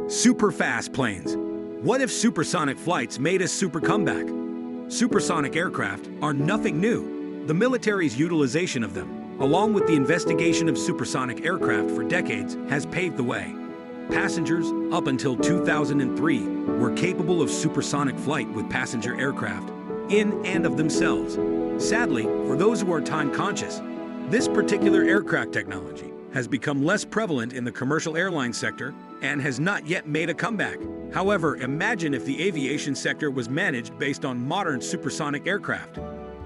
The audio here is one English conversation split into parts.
Super fast planes. What if supersonic flights made a super comeback? Supersonic aircraft are nothing new. The military's utilization of them, along with the investigation of supersonic aircraft for decades, has paved the way. Passengers, up until 2003, were capable of supersonic flight with passenger aircraft, in and of themselves. Sadly, for those who are time-conscious, this particular aircraft technology has become less prevalent in the commercial airline sector and has not yet made a comeback. However, imagine if the aviation sector was managed based on modern supersonic aircraft.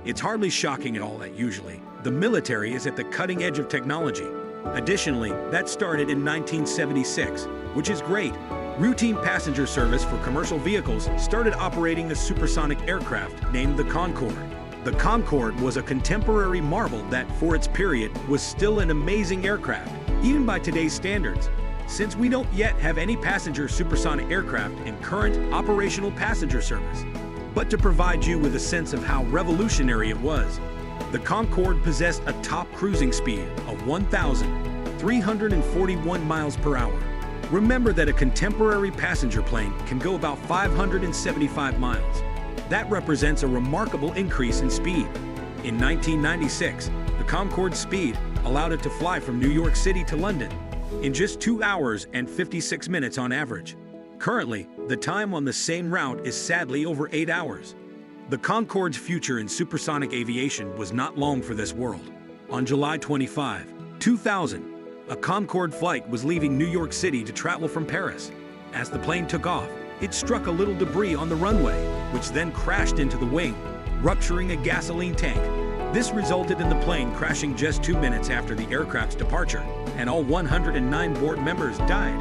It's hardly shocking at all that usually the military is at the cutting edge of technology. Additionally, that started in 1976, which is great. Routine passenger service for commercial vehicles started operating a supersonic aircraft named the Concorde. The Concorde was a contemporary marvel that, for its period, was still an amazing aircraft, even by today's standards. Since we don't yet have any passenger supersonic aircraft in current operational passenger service. But to provide you with a sense of how revolutionary it was, the Concorde possessed a top cruising speed of 1,341 miles per hour. Remember that a contemporary passenger plane can go about 575 miles. That represents a remarkable increase in speed. In 1996, the Concorde's speed allowed it to fly from New York City to London in just 2 hours and 56 minutes on average. Currently, the time on the same route is sadly over 8 hours. The Concorde's future in supersonic aviation was not long for this world. On July 25, 2000, a Concorde flight was leaving New York City to travel from Paris. As the plane took off, it struck a little debris on the runway, which then crashed into the wing, rupturing a gasoline tank. This resulted in the plane crashing just 2 minutes after the aircraft's departure, and all 109 board members died.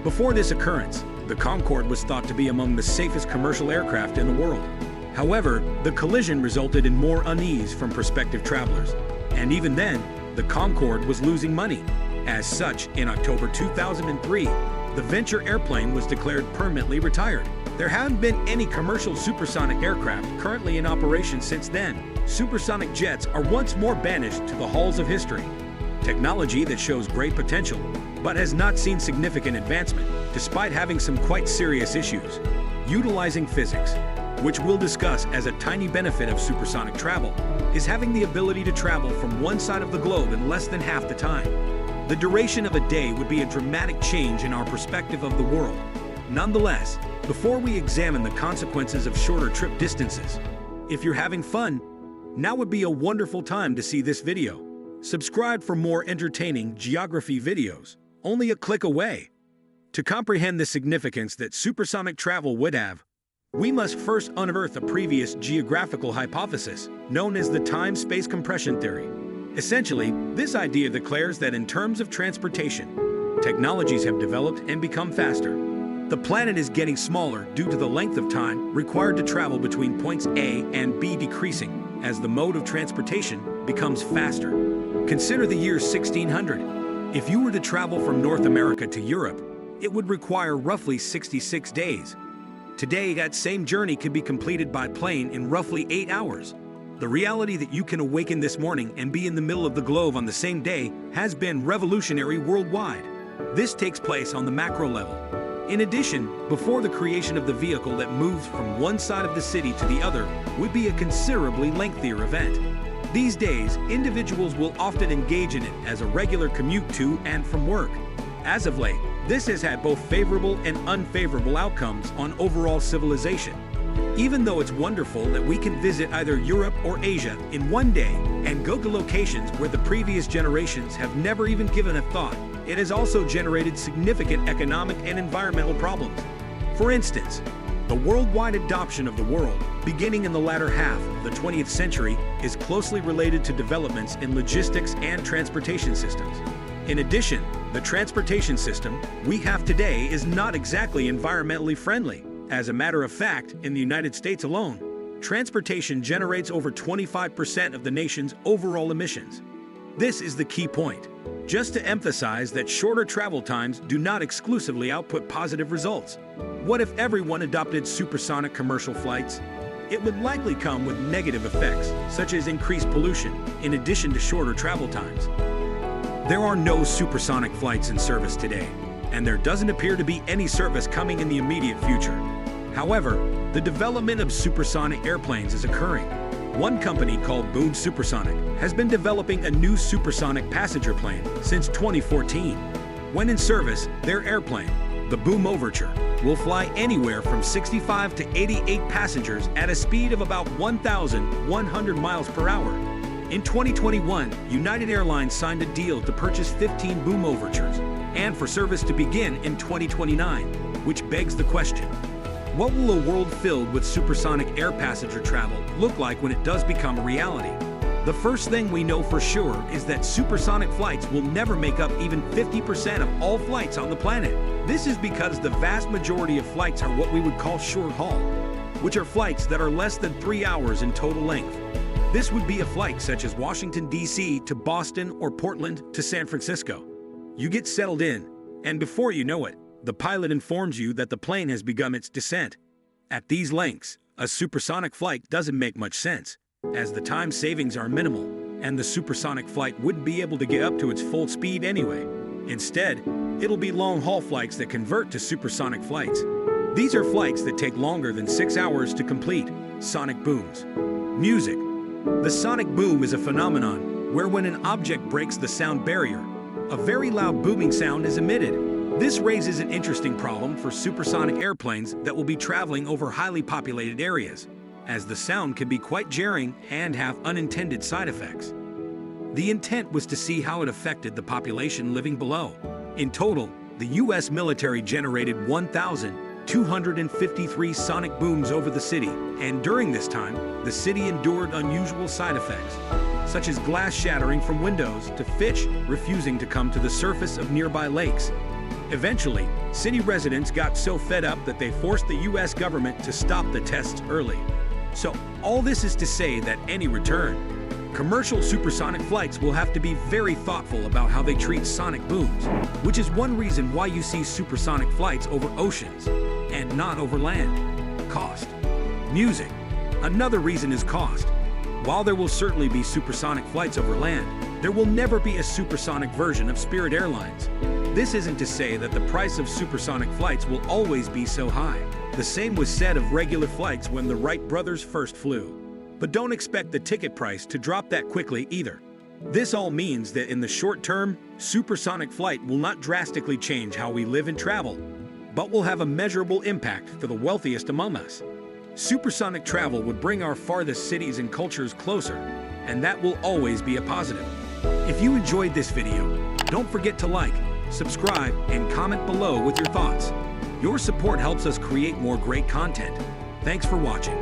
Before this occurrence, the Concorde was thought to be among the safest commercial aircraft in the world. However, the collision resulted in more unease from prospective travelers, and even then, the Concorde was losing money. As such, in October 2003, the Venture airplane was declared permanently retired. There haven't been any commercial supersonic aircraft currently in operation since then. Supersonic jets are once more banished to the halls of history. Technology that shows great potential, but has not seen significant advancement, despite having some quite serious issues. Utilizing physics, which we'll discuss as a tiny benefit of supersonic travel, is having the ability to travel from one side of the globe in less than half the time. The duration of a day would be a dramatic change in our perspective of the world. Nonetheless, before we examine the consequences of shorter trip distances, if you're having fun, now would be a wonderful time to see this video. Subscribe for more entertaining geography videos, only a click away. To comprehend the significance that supersonic travel would have, we must first unearth a previous geographical hypothesis, known as the time-space compression theory. Essentially, this idea declares that in terms of transportation, technologies have developed and become faster. The planet is getting smaller due to the length of time required to travel between points A and B decreasing as the mode of transportation becomes faster. Consider the year 1600. If you were to travel from North America to Europe, it would require roughly 66 days. Today, that same journey can be completed by plane in roughly 8 hours. The reality that you can awaken this morning and be in the middle of the globe on the same day has been revolutionary worldwide. This takes place on the macro level. In addition, before the creation of the vehicle that moves from one side of the city to the other would be a considerably lengthier event. These days, individuals will often engage in it as a regular commute to and from work. As of late, this has had both favorable and unfavorable outcomes on overall civilization. Even though it's wonderful that we can visit either Europe or Asia in one day and go to locations where the previous generations have never even given a thought, it has also generated significant economic and environmental problems. For instance, the worldwide adoption of the world, beginning in the latter half of the 20th century, is closely related to developments in logistics and transportation systems. In addition, the transportation system we have today is not exactly environmentally friendly. As a matter of fact, in the United States alone, transportation generates over 25% of the nation's overall emissions. This is the key point. Just to emphasize that shorter travel times do not exclusively output positive results. What if everyone adopted supersonic commercial flights? It would likely come with negative effects, such as increased pollution, in addition to shorter travel times. There are no supersonic flights in service today. and there doesn't appear to be any service coming in the immediate future. However, the development of supersonic airplanes is occurring. One company called Boom Supersonic has been developing a new supersonic passenger plane since 2014. When in service, their airplane, the Boom Overture, will fly anywhere from 65 to 88 passengers at a speed of about 1,100 miles per hour. In 2021, United Airlines signed a deal to purchase 15 Boom Overtures and for service to begin in 2029, which begs the question, what will a world filled with supersonic air passenger travel look like when it does become a reality? The first thing we know for sure is that supersonic flights will never make up even 50% of all flights on the planet. This is because the vast majority of flights are what we would call short haul, which are flights that are less than 3 hours in total length. This would be a flight such as Washington, D.C. to Boston or Portland to San Francisco. You get settled in, and before you know it, the pilot informs you that the plane has begun its descent. At these lengths, a supersonic flight doesn't make much sense, as the time savings are minimal, and the supersonic flight wouldn't be able to get up to its full speed anyway. Instead, it'll be long-haul flights that convert to supersonic flights. These are flights that take longer than 6 hours to complete. Sonic booms. Music. The sonic boom is a phenomenon where when an object breaks the sound barrier, a very loud booming sound is emitted. This raises an interesting problem for supersonic airplanes that will be traveling over highly populated areas, as the sound can be quite jarring and have unintended side effects. The intent was to see how it affected the population living below. In total, the U.S. military generated 1,253 sonic booms over the city, and during this time, the city endured unusual side effects, such as glass shattering from windows to fish refusing to come to the surface of nearby lakes. Eventually, city residents got so fed up that they forced the U.S. government to stop the tests early. So, all this is to say that any return, commercial supersonic flights will have to be very thoughtful about how they treat sonic booms, which is one reason why you see supersonic flights over oceans and not over land. Cost. Music. Another reason is cost. While there will certainly be supersonic flights over land, there will never be a supersonic version of Spirit Airlines. This isn't to say that the price of supersonic flights will always be so high. The same was said of regular flights when the Wright brothers first flew. But don't expect the ticket price to drop that quickly either. This all means that in the short term, supersonic flight will not drastically change how we live and travel, but will have a measurable impact for the wealthiest among us. Supersonic travel would bring our farthest cities and cultures closer, and that will always be a positive. If you enjoyed this video, don't forget to like, subscribe, and comment below with your thoughts. Your support helps us create more great content. Thanks for watching.